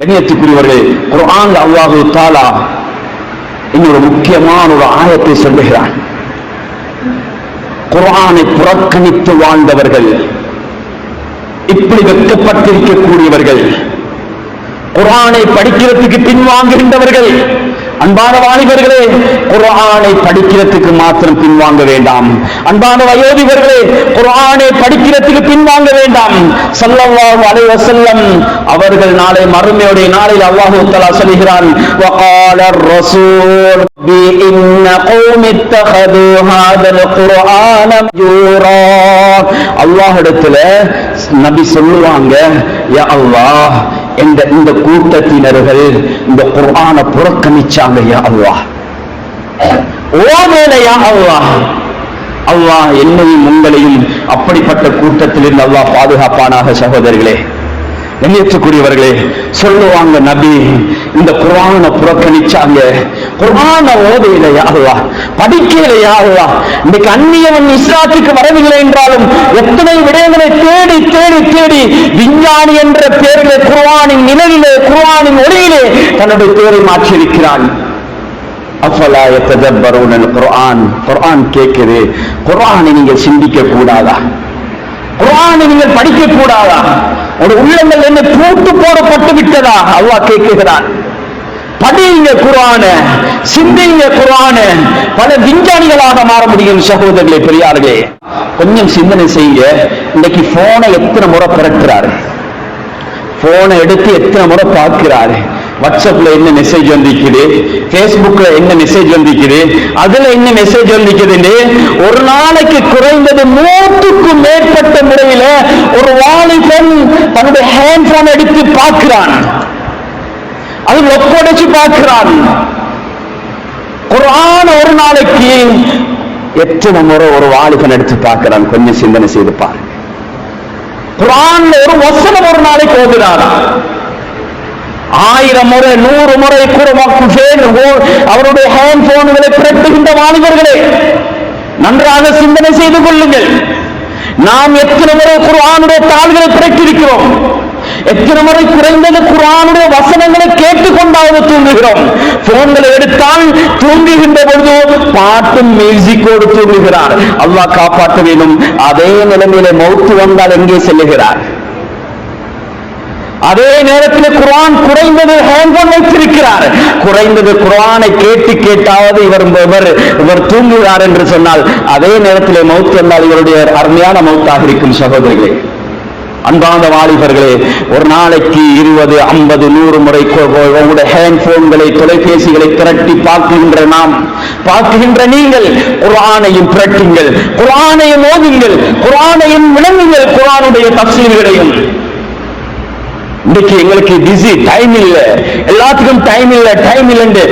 கண்ணியத்துக்குரியவர்களே, குர்ஆன்ல அல்லாஹு தஆலா இன்னொரு முக்கியமான ஒரு ஆயத்தை சொல்லுகிறான். குர்ஆனை புறக்கணித்து வாழ்ந்தவர்கள், இப்படி வெட்கப்பட்டிருக்கக்கூடியவர்கள், குர்ஆனை படிக்கிறதுக்கு பின்வாங்குகின்றவர்கள், அன்பான வாலிபர்களே, குர்ஆனை படிக்கிறதுக்கு மாத்திரம் பின்வாங்க வேண்டாம். அன்பான வயோதிபர்களே, குர்ஆனை படிக்கிறதுக்கு பின்வாங்க வேண்டாம். ஸல்லல்லாஹு அலைஹி வஸல்லம் அவர்கள் நாளை மறுமையுடைய நாளில் அல்லாஹ் தஆலா சொல்கிறான், வகால الرسول بإن قوم اتخذوا هذا القرآن مهجورا. அல்லாஹ்விடத்துல நபி சொல்லுவாங்க, யா அல்லாஹ், இந்த கூட்டத்தினர்கள் இந்த குர்ஆனை புறக்கணிச்சாங்க யா அல்லாஹ். ஓமேல யா அல்லாஹ், அல்லாஹ் என்னையும் உங்களையும் அப்படிப்பட்ட கூட்டத்திலிருந்து அல்லாஹ் பாதுகாப்பானாக. சகோதரர்களே, கண்ணியத்துக்குரியவர்களே, சொல்லுவாங்க, நபி இந்த குர்ஆனை புறக்கணிச்சாங்க, குர்ஆனை ஓதையில யா அல்லாஹ், படிக்கல யா அல்லாஹ். இன்னைக்கு அந்நியவன் இஸ்லாத்துக்கு வரவில்லை என்றாலும் எத்தனை விடயங்களை தேடி தேடி தேடி விஞ்ஞானி என்ற பெயரிலே குர்ஆனின் நிழலிலே, குர்ஆனின் ஒளியிலே தன்னுடைய பெயரை மாற்றியிருக்கிறான். அஃபலா யததப்பரூனல் குர்ஆன். குர்ஆன் கேட்குது, குர்ஆனை நீங்கள் சிந்திக்க கூடாதா? குர்ஆனை நீங்கள் படிக்க கூடாதா? ஒரு உள்ளங்கள் என்ன பூட்டு போடப்பட்டு விட்டதா? அல்லாஹ் கேட்கிறான். படிங்க குர்ஆனை, சிந்திங்க குர்ஆனை. பல விஞ்ஞானிகளாக மாற முடியும். சகோதரர்களே, பெரியார்களே, கொஞ்சம் சிந்தனை செய்ய. இன்னைக்கு போனை எத்தனை முறை பிறக்கிறாரு, போனை எடுத்து எத்தனை முறை பார்க்கிறாரு. வாட்ஸ்அப்ல என்ன மெசேஜ் வந்திருக்குது, பேஸ்புக்ல என்ன மெசேஜ் வந்திருக்குது, அதுல என்ன மெசேஜ் வந்திருக்குது. ஒரு நாளைக்கு குறைந்தது 100க்கும் மேற்பட்ட முறையில ஒரு வாலிபன் தன்னுடைய ஹேண்ட் போன் எடுத்து பார்க்கிறான், அது ஒப்படைச்சு பார்க்கிறான். குர்ஆன் ஒரு நாளைக்கு எத்தனை முறை ஒரு வாலிபன் எடுத்து பார்க்கிறான்? கொஞ்சம் சிந்தனை செய்து பாருங்க. குர்ஆன்ல ஒரு வசனம் ஒரு நாளைக்கு ஓதுறாரா? 1000 முறை 100 முறை கூட அவருடைய ஹேண்ட் போன்களை பிரட்டுகின்ற வாலிபர்களே, நன்றாக சிந்தனை செய்து கொள்ளுங்கள். நாம் எத்தனை முறை குர்ஆனுடைய தாள்களை பிரட்டிருக்கிறோம்? எத்தனை முறை குறைந்தது குர்ஆனுடைய வசனங்களை கேட்டுக்கொண்டாவது தூங்குகிறோம்? போன்களை எடுத்தால் தூங்குகின்ற பொழுது பாட்டும் மியூசிக்கோடு தூங்குகிறார். அல்லாஹ் காப்பாற்ற வேண்டும். அதே நிலைமையில மௌத்து வந்தால் எங்கே செல்லுகிறார்? அதே நேரத்தில் குர்ஆன் குறைந்தது ஹேண்ட்போன் வைத்திருக்கிறார். குறைந்தது குர்ஆனை கேட்டு கேட்டாவது இவர் தூங்குகிறார் என்று சொன்னால், அதே நேரத்தில் மௌத் வந்தால் இவருடைய அருமையான மௌத்தாக இருக்கும். சகோதரிகளே, அன்பான வாலிபர்களே, ஒரு நாளைக்கு 20, 50, 100 முறை உங்களுடைய ஹேண்ட் போன்களை, தொலைபேசிகளை திரட்டி பார்க்கின்ற நாம், பார்க்கின்ற நீங்கள் குர்ஆனையும் திரட்டுங்கள், குர்ஆனையும் ஓதுங்கள், குர்ஆனையும் விளங்குங்கள், குர்ஆனுடைய தஃசீர்களையும். இன்னைக்கு எங்களுக்கு பிஸி, டைம் இல்லை, எல்லாத்துக்கும் டைம் இல்லை, டைம் இல்லைன்னு